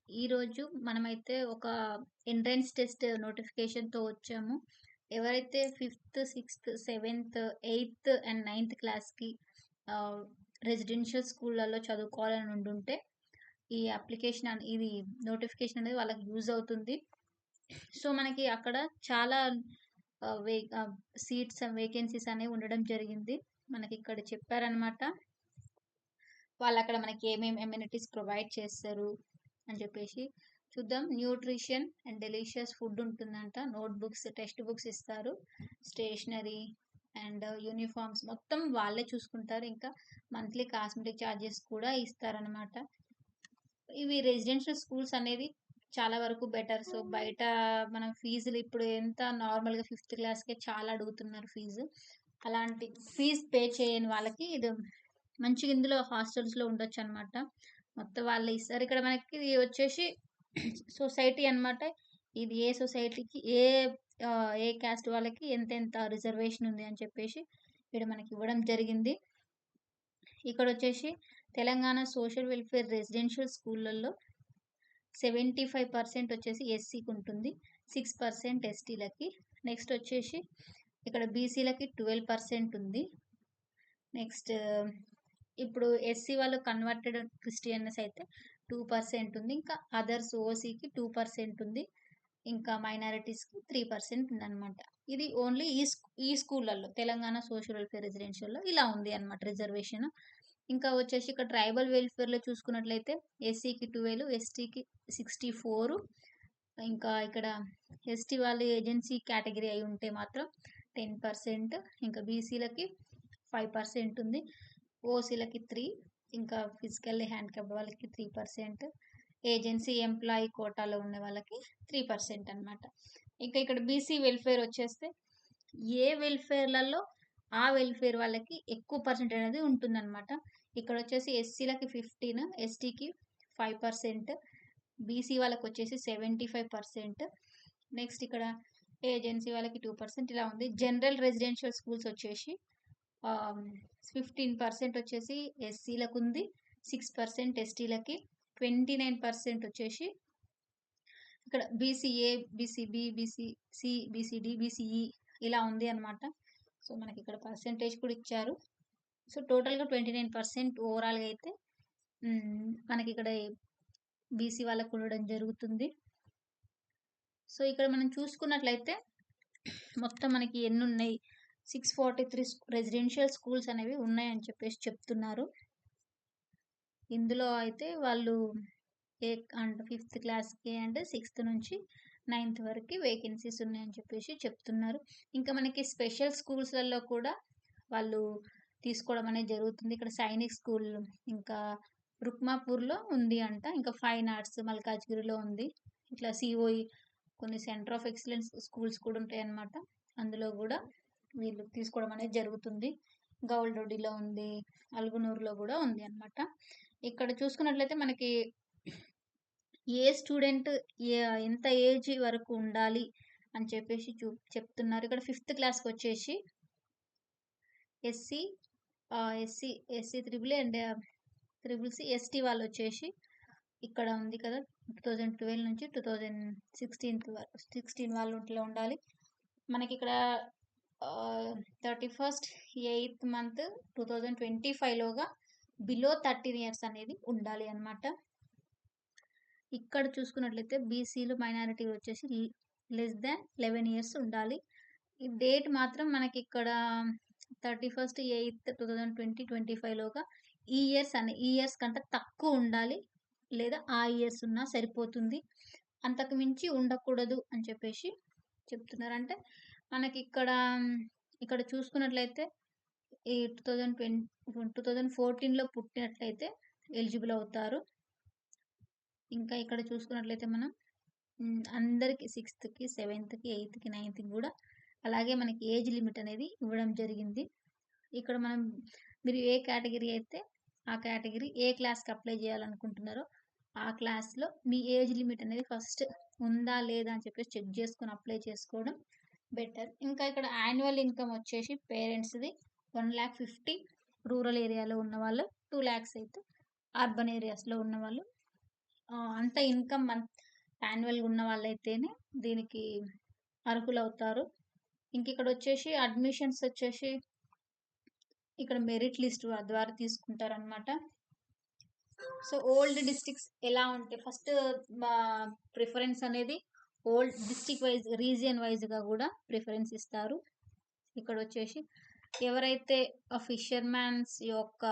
ఈరోజు మనమైతే ఒక ఎంట్రన్స్ టెస్ట్ నోటిఫికేషన్‌తో వచ్చాము. ఎవరైతే fifth, sixth, seventh, eighth and ninth క్లాస్‌కి ఆహ్, రెసిడెన్షియల్ స్కూళ్ళలో చదువుకోవాలని ఉండుంటే, ఈ అప్లికేషన్ ఇది నోటిఫికేషన్ అనేది వాళ్ళకి యూజ్ అవుతుంది. సో, మనకి అక్కడ చాలా ఆహ్, వే ఆహ్, సీట్స్ వేకెన్సీస్ అనేవి ఉండడం జరిగింది. మనకిక్కడ చెప్పారనమాట. వాళ్ళక్కడ మనకి ఏమేమి అమెనిటీస్ ప్రొవైడ్ చేస్తారు అని చెప్పేసి చూద్దాం. న్యూట్రిషన్ అండ్ డెలీషియస్ ఫుడ్ ఉంటుందంట. నోట్ బుక్స్, టెక్స్ట్ బుక్స్ ఇస్తారు. స్టేషనరీ అండ్ యూనిఫార్మ్స్ మొత్తం వాళ్ళే చూసుకుంటారు. ఇంకా మంత్లీ కాస్మెటిక్ ఛార్జెస్ కూడా ఇస్తారనమాట. ఇవి రెసిడెన్షియల్ స్కూల్స్ అనేది చాలా వరకు బెటర్. సో, బయట మనం ఫీజులు ఇప్పుడు ఎంత నార్మల్‌గా ఫిఫ్త్ క్లాస్‌కే చాలా అడుగుతున్నారు ఫీజు. అలాంటి ఫీజ్ పే చేయని వాళ్ళకి ఇది మంచిగా ఇందులో హాస్టల్స్‌లో ఉండొచ్చనమాట. మొత్తం వాళ్ళే ఇస్తారు. ఇక్కడ మనకి ఇది వచ్చేసి సొసైటీ అన్నమాట. ఇది ఏ సొసైటీకి ఏ క్యాస్ట్ వాళ్ళకి ఎంతెంత రిజర్వేషన్ ఉంది అని చెప్పేసి ఇక్కడ మనకి ఇవ్వడం జరిగింది. ఇక్కడొచ్చేసి తెలంగాణ సోషల్ వెల్ఫేర్ రెసిడెన్షియల్ స్కూళ్ళల్లో 75% వచ్చేసి ఎస్సీకుంటుంది. 6% ఎస్టీలకి. నెక్స్ట్ వచ్చేసి ఇక్కడ బీసీలకి 12% ఉంది. నెక్స్ట్ ఇప్పుడు ఎస్సీ వాళ్ళు కన్వర్టెడ్ క్రిస్టియన్స్ అయితే 2% ఉంది. ఇంకా అదర్స్ ఓసీకి 2% ఉంది. ఇంకా మైనారిటీస్‌కి 3% ఉందనమాట. ఇది ఓన్లీ ఈ స్కూళ్ళల్లో తెలంగాణ సోషల్ వెల్ఫేర్ రెసిడెన్షియల్‌లో ఇలా ఉంది అన్నమాట రిజర్వేషన్. ఇంకా వచ్చేసి ఇక్కడ ట్రైబల్ వెల్ఫేర్‌లో చూసుకున్నట్లయితే ఎస్సీకి 12, ఎస్టీకి 64. ఇంకా ఇక్కడ ఎస్టీ వాళ్ళు ఏజెన్సీ కేటగిరీ అయి ఉంటే మాత్రం 10%. ఇంకా బీసీలకి 5% ఉంది. ఓసీలకి 3, ఇంకా ఫిజికల్లీ హ్యాండిక్యాప్డ్ వాళ్ళకి 3%, ఏజెన్సీ ఎంప్లాయీ కోటాలో ఉన్న వాళ్ళకి 3% అన్నమాట. ఇంకా ఇక్కడ బీసీ వెల్ఫేర్ వచ్చేస్తే ఏ వెల్ఫేర్‌లలో ఆ వెల్ఫేర్ వాళ్ళకి ఎక్కువ పర్సెంట్ అనేది ఉంటుందన్నమాట. ఇక్కడొచ్చేసి ఎస్సీలకి 15, ఎస్టీకి 5%, బీసీ వాళ్ళకొచ్చేసి 75%. నెక్స్ట్ ఇక్కడ ఏజెన్సీ వాళ్ళకి 2% ఇలా ఉంది. జనరల్ రెసిడెన్షియల్ స్కూల్స్ వచ్చేసి 15% వచ్చేసి ఎస్సీలకుంది. 6% ఎస్టీలకి. 29% వచ్చేసి ఇక్కడ BCA, BCB, BCC, BCD, BCE ఇలా ఉంది అన్నమాట. సో, మనకిక్కడ పర్సెంటేజ్ కూడా ఇచ్చారు. సో, టోటల్‌గా 29% ఓవరాల్‌గా అయితే మనకిక్కడ బీసీ వాళ్ళకి ఉండడం జరుగుతుంది. సో, ఇక్కడ మనం చూసుకున్నట్లయితే మొత్తం మనకి ఎన్నున్నాయి? 643 రెసిడెన్షియల్ స్కూల్స్ అనేవి ఉన్నాయని చెప్పేసి చెప్తున్నారు. ఇందులో అయితే వాళ్ళు అంటే ఫిఫ్త్ క్లాస్‌కి అంటే సిక్స్త్ నుంచి నైన్త్ వరకి వేకెన్సీస్ ఉన్నాయని చెప్పేసి చెప్తున్నారు. ఇంకా మనకి స్పెషల్ స్కూల్స్‌లలో కూడా వాళ్ళు తీసుకోవడం అనేది జరుగుతుంది. ఇక్కడ సైనిక్ స్కూల్, ఇంకా రుక్మాపూర్‌లో ఉంది అంట. ఇంకా ఫైన్ ఆర్ట్స్ మల్కాజ్గిరిలో ఉంది. ఇట్లా సీఓఈ కొన్ని సెంటర్ ఆఫ్ ఎక్సలెన్స్ స్కూల్స్ కూడా ఉంటాయన్నమాట. అందులో గూడా వీళ్ళు తీసుకోవడం అనేది జరుగుతుంది. గౌల్డొడిలో ఉంది. అల్గునూరులో గూడా ఉంది అన్నమాట. ఇక్కడ చూసుకున్నట్లయితే మనకి ఏ స్టూడెంట్ ఎంత ఏజ్ వరకు ఉండాలి అని చెప్పేసి చెప్తున్నారు. ఇక్కడ ఫిఫ్త్ క్లాస్‌కొచ్చేసి SC, SC triple and triple C, ST వాళ్ళొచ్చేసి ఇక్కడ ఉంది కదా! 2012 నుంచి 16 వాళ్ళు ఇట్లా ఉండాలి. మనకిక్కడ 31st 8th మంత్ 2025 లోగా బిలో 13 ఇయర్స్ అనేది ఉండాలి అన్నమాట. ఇక్కడ చూసుకున్నట్లయితే బీసీలు, మైనారిటీ వచ్చేసి లెస్ దాన్ 11 ఇయర్స్ ఉండాలి. ఈ డేట్ మాత్రం మనకిక్కడ 31st 8th 2025 లోగా ఈ ఇయర్స్ కంటే తక్కువ ఉండాలి. లేదా ఆ ఇయర్స్ ఉన్నా సరిపోతుంది. అంతకు మించి ఉండకూడదు అని చెప్పేసి చెప్తున్నారు. అంటే ఇక్కడ చూసుకున్నట్లయితే ఈ 2014లో పుట్టినట్లయితే ఎలిజిబుల్ అవుతారు. ఇంకా ఇక్కడ చూసుకున్నట్లయితే మనం అందరికి 6థ్‌కి, 7థ్‌కి, 8థ్‌కి, 9థ్‌కి గూడా అలాగే మనకి ఏజ్ లిమిట్ అనేది ఇవ్వడం జరిగింది. ఇక్కడ మీరు ఏ కేటగిరీ అయితే ఆ కేటగిరీ ఏ క్లాస్‌కి అప్లై చేయాలనుకుంటున్నారో ఆ క్లాస్‌లో మీ ఏజ్ లిమిట్ అనేది ఫస్ట్ ఉందా? లేదా? అని చెప్పేసి చెక్ చేసుకొని అప్లై చేసుకోవడం బెటర్. ఇంకా ఇక్కడ యాన్యువల్ ఇన్‌కమ్ వచ్చేసి పేరెంట్స్‌ది 1,50,000, రూరల్ ఏరియాలో ఉన్నవాళ్ళు 2,00,000 అయితే అర్బన్ ఏరియాస్‌లో ఉన్నవాళ్ళు అంత ఇన్కమ్ యాన్యువల్గా ఉన్న వాళ్ళైతేనే దీనికి అర్హులవుతారు. ఇంక ఇక్కడ వచ్చేసి అడ్మిషన్స్ వచ్చేసి ఇక్కడ మెరిట్ లిస్ట్ ద్వారా తీసుకుంటారనమాట. సో ఓల్డ్ డిస్ట్రిక్ట్స్ ఎలా ఉంటాయి, ఫస్ట్ ప్రిఫరెన్స్ అనేది ఓల్డ్ డిస్ట్రిక్ట్ వైజ్, రీజియన్ వైజ్గా కూడా ప్రిఫరెన్స్ ఇస్తారు. ఇక్కడ వచ్చేసి ఎవరైతే ఫిషర్మ్యాన్స్ యొక్క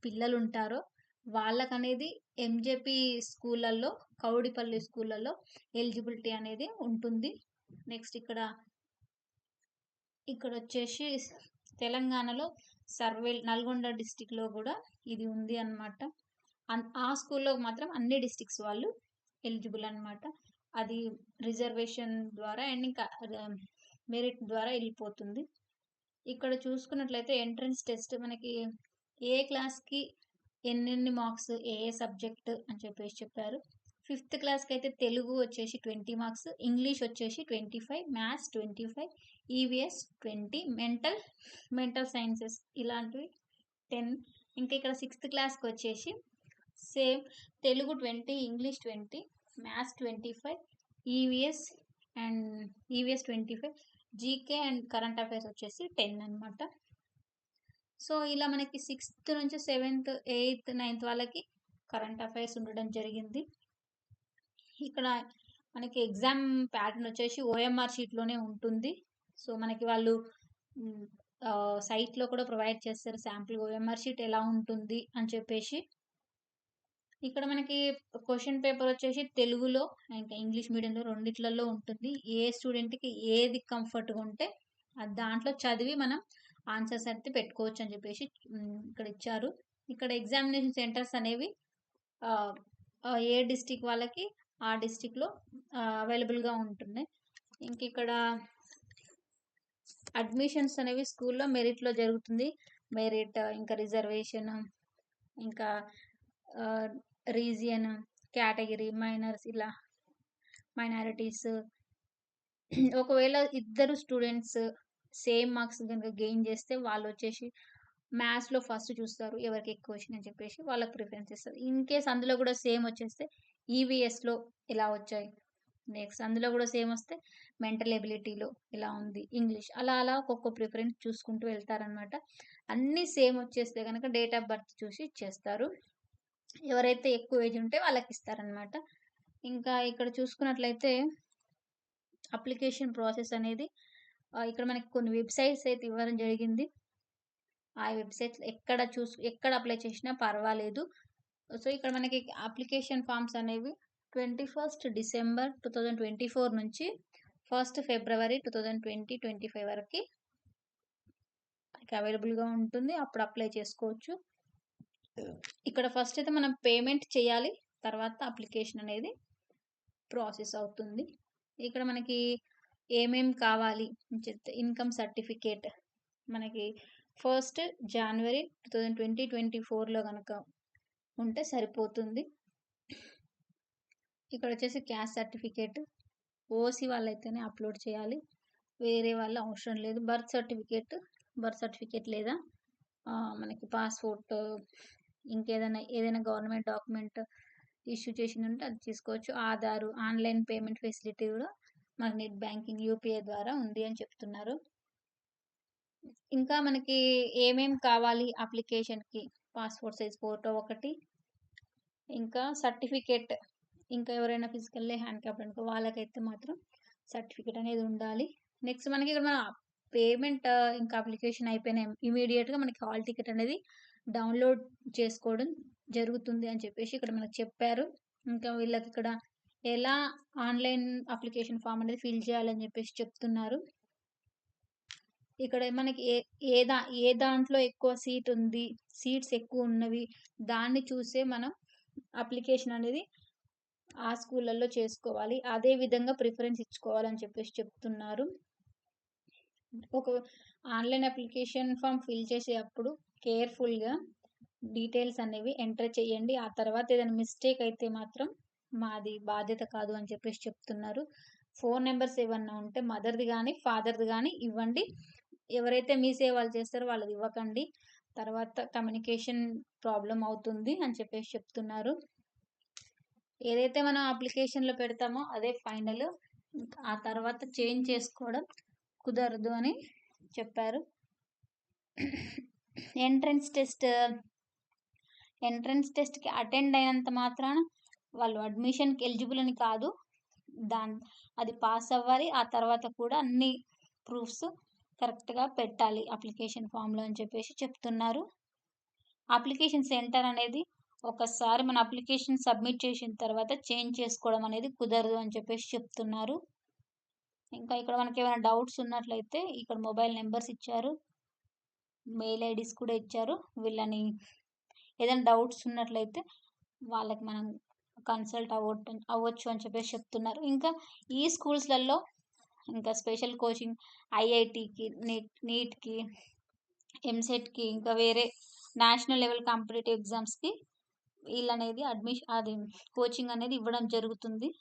పిల్లలు ఉంటారో వాళ్ళకనేది ఎంజేపీ స్కూళ్ళల్లో, కౌడిపల్లి స్కూళ్ళల్లో ఎలిజిబిలిటీ అనేది ఉంటుంది. నెక్స్ట్ ఇక్కడ వచ్చేసి తెలంగాణలో సర్వేల్ నల్గొండ డిస్టిక్లో కూడా ఇది ఉంది అనమాట. ఆ స్కూల్లో మాత్రం అన్ని డిస్టిక్స్ వాళ్ళు ఎలిజిబుల్ అనమాట. అది రిజర్వేషన్ ద్వారా అండ్ ఇంకా మెరిట్ ద్వారా వెళ్ళిపోతుంది. ఇక్కడ చూసుకున్నట్లయితే ఎంట్రన్స్ టెస్ట్ మనకి ఏ క్లాస్కి ఎన్నెన్ని మార్క్స్, ఏ సబ్జెక్ట్ అని చెప్పేసి చెప్పారు. 5th క్లాస్కి అయితే తెలుగు వచ్చేసి 20 మార్క్స్, ఇంగ్లీష్ వచ్చేసి 25, మ్యాథ్స్ 25, ఈవీఎస్ 20, మెంటల్ సైన్సెస్ ఇలాంటివి 10. ఇంకా ఇక్కడ 6th క్లాస్కి వచ్చేసి same Telugu 20, English 20, maths 25, EVS 25, GK and current affairs వచ్చేసి 10 అనమాట. సో ఇలా మనకి 6th నుంచి 7th, 8th, 9th వాళ్ళకి కరెంట్ అఫైర్స్ ఉండడం జరిగింది. ఇక్కడ మనకి ఎగ్జామ్ ప్యాటర్న్ వచ్చేసి ఓఎంఆర్ షీట్లోనే ఉంటుంది. సో మనకి వాళ్ళు సైట్లో కూడా ప్రొవైడ్ చేస్తారు శాంపుల్ ఓఎంఆర్ షీట్ ఎలా ఉంటుంది అని చెప్పేసి. ఇక్కడ మనకి క్వశ్చన్ పేపర్ వచ్చేసి తెలుగులో ఇంకా ఇంగ్లీష్ మీడియంలో రెండిట్లలో ఉంటుంది. ఏ స్టూడెంట్కి ఏది కంఫర్ట్గా ఉంటే దాంట్లో చదివి మనం ఆన్సర్స్ అయితే పెట్టుకోవచ్చు అని చెప్పేసి ఇక్కడ ఇచ్చారు. ఇక్కడ ఎగ్జామినేషన్ సెంటర్స్ అనేవి ఏ డిస్టిక్ వాళ్ళకి ఆ డిస్టిక్లో అవైలబుల్గా ఉంటున్నాయి. ఇంక ఇక్కడ అడ్మిషన్స్ అనేవి స్కూల్లో మెరిట్లో జరుగుతుంది. మెరిట్, ఇంకా రిజర్వేషన్, ఇంకా రీజియన్, కేటగిరీ, మైనర్స్, ఇలా మైనారిటీస్. ఒకవేళ ఇద్దరు స్టూడెంట్స్ సేమ్ మార్క్స్ కనుక గెయిన్ చేస్తే వాళ్ళు వచ్చేసి మ్యాథ్స్లో ఫస్ట్ చూస్తారు ఎవరికి ఎక్కువ వచ్చినాయి అని చెప్పేసి వాళ్ళకి ప్రిఫరెన్స్ ఇస్తారు. ఇన్ కేస్ అందులో కూడా సేమ్ వచ్చేస్తే ఈవీఎస్లో ఎలా వచ్చాయి, నెక్స్ట్ అందులో కూడా సేమ్ వస్తే మెంటల్ ఎబిలిటీలో ఎలా ఉంది, ఇంగ్లీష్, అలా ఒక్కొక్క ప్రిఫరెన్స్ చూసుకుంటూ వెళ్తారనమాట. అన్నీ సేమ్ వచ్చేస్తే కనుక డేట్ ఆఫ్ బర్త్ చూసి ఇచ్చేస్తారు. ఎవరైతే ఎక్కువ ఏజ్ ఉంటే వాళ్ళకి ఇస్తారనమాట. ఇంకా ఇక్కడ చూసుకున్నట్లయితే అప్లికేషన్ ప్రాసెస్ అనేది ఇక్కడ మనకి కొన్ని వెబ్సైట్స్ అయితే ఇవ్వడం జరిగింది. ఆ వెబ్సైట్స్ ఎక్కడ అప్లై చేసినా పర్వాలేదు. సో ఇక్కడ మనకి అప్లికేషన్ ఫామ్స్ అనేవి 21st December 2024 నుంచి 1st February 2025 వరకు అవైలబుల్గా ఉంటుంది. అప్పుడు అప్లై చేసుకోవచ్చు. ఇక్కడ ఫస్ట్ అయితే మనం పేమెంట్ చేయాలి, తర్వాత అప్లికేషన్ అనేది ప్రాసెస్ అవుతుంది. ఇక్కడ మనకి ఏమేం కావాలి అని చెప్తే ఇన్కమ్ సర్టిఫికేట్ మనకి 1st January 2024లో కనుక ఉంటే సరిపోతుంది. ఇక్కడ వచ్చేసి క్యాస్ట్ సర్టిఫికేట్ ఓసీ వాళ్ళైతేనే అప్లోడ్ చేయాలి, వేరే వాళ్ళు అవసరం లేదు. బర్త్ సర్టిఫికేట్ లేదా మనకి పాస్పోర్ట్, ఏదైనా గవర్నమెంట్ డాక్యుమెంట్ ఇష్యూ చేసింది ఉంటే అది తీసుకోవచ్చు. ఆధార్, ఆన్లైన్ పేమెంట్ ఫెసిలిటీ కూడా మనకి నెట్ బ్యాంకింగ్ యూపీఐ ద్వారా ఉంది అని చెప్తున్నారు. ఇంకా మనకి ఏమేం కావాలి అప్లికేషన్కి, పాస్పోర్ట్ సైజ్ ఫోటో ఒకటి, ఇంకా సర్టిఫికేట్, ఇంకా ఎవరైనా ఫిజికల్లీ హ్యాండిక్యాప్డ్ అనుకో వాళ్ళకైతే మాత్రం సర్టిఫికేట్ అనేది ఉండాలి. నెక్స్ట్ మనకి ఇక్కడ మన పేమెంట్ ఇంకా అప్లికేషన్ అయిపోయిన ఇమీడియట్గా మనకి హాల్ టికెట్ అనేది డౌన్లోడ్ చేసుకోవడం జరుగుతుంది అని చెప్పేసి ఇక్కడ మనకు చెప్పారు. ఇంకా వీళ్ళకి ఇక్కడ ఎలా ఆన్లైన్ అప్లికేషన్ ఫామ్ అనేది ఫిల్ చేయాలని చెప్పేసి చెప్తున్నారు. ఇక్కడ మనకి ఏ దాంట్లో ఎక్కువ సీట్స్ ఎక్కువ ఉన్నవి దాన్ని చూసే మనం అప్లికేషన్ అనేది ఆ స్కూళ్ళల్లో చేసుకోవాలి, అదే విధంగా ప్రిఫరెన్స్ ఇచ్చుకోవాలని చెప్పేసి చెప్తున్నారు. ఒక ఆన్లైన్ అప్లికేషన్ ఫామ్ ఫిల్ చేసేటప్పుడు కేర్ఫుల్గా డీటెయిల్స్ అనేవి ఎంటర్ చేయండి. ఆ తర్వాత ఏదైనా మిస్టేక్ అయితే మాత్రం మాది బాధ్యత కాదు అని చెప్పేసి చెప్తున్నారు. ఫోన్ నెంబర్స్ ఏమన్నా ఉంటే మదర్ది కానీ ఫాదర్ది కానీ ఇవ్వండి. ఎవరైతే మీ సేవలు చేస్తారో వాళ్ళది ఇవ్వకండి, తర్వాత కమ్యూనికేషన్ ప్రాబ్లం అవుతుంది అని చెప్పేసి చెప్తున్నారు. ఏదైతే మనం అప్లికేషన్‌లో పెడతామో అదే ఫైనల్. ఆ తర్వాత చేంజ్ చేసుకోవడం కుదరదు అని చెప్పారు. ఎంట్రన్స్ టెస్ట్ ఎంట్రన్స్ టెస్ట్‌కి అటెండ్ అయినంత మాత్రాన వాళ్ళు అడ్మిషన్‌కి ఎలిజిబుల్ అని కాదు. అది పాస్ అవ్వాలి. ఆ తర్వాత కూడా అన్ని ప్రూఫ్స్ కరెక్ట్‌గా పెట్టాలి అప్లికేషన్ ఫామ్‌లో అని చెప్పేసి చెప్తున్నారు. అప్లికేషన్ సెంటర్ అనేది ఒకసారి మన అప్లికేషన్ సబ్మిట్ చేసిన తర్వాత చేంజ్ చేసుకోవడం అనేది కుదరదు అని చెప్పేసి చెప్తున్నారు. ఇంకా ఇక్కడ మనకేమైనా డౌట్స్ ఉన్నట్లయితే ఇక్కడ మొబైల్ నెంబర్స్ ఇచ్చారు. మెయిల్ ఐడీస్ కూడా ఇచ్చారు. వీళ్ళని ఏదైనా డౌట్స్ ఉన్నట్లయితే వాళ్ళకి మనం కన్సల్ట్ అవ్వచ్చు అని చెప్పేసి చెప్తున్నారు. ఇంకా ఈ స్కూల్స్‌లలో ఇంకా స్పెషల్ కోచింగ్ ఐఐటీకి, నీట్‌కి, ఎంసెట్‌కి ఇంకా వేరే నేషనల్ లెవెల్ కాంపిటీటివ్ ఎగ్జామ్స్‌కి వీళ్ళనేది అది కోచింగ్ అనేది ఇవ్వడం జరుగుతుంది.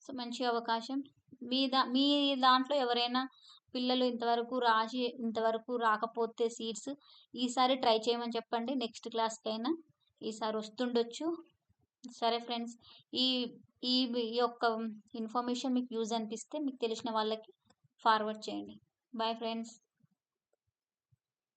సో, మంచి అవకాశం. మీ దాంట్లో ఎవరైనా పిల్లలు ఇంతవరకు రాకపోతే సీట్స్ ఈసారి ట్రై చేయమని చెప్పండి. నెక్స్ట్ క్లాస్‌కైనా ఈసారి వస్తుండొచ్చు. సరే ఫ్రెండ్స్. ఈ ఈ ఈ యొక్క ఇన్ఫర్మేషన్ మీకు యూజ్ అనిపిస్తే మీకు తెలిసిన వాళ్ళకి ఫార్వర్డ్ చేయండి. Bye friends.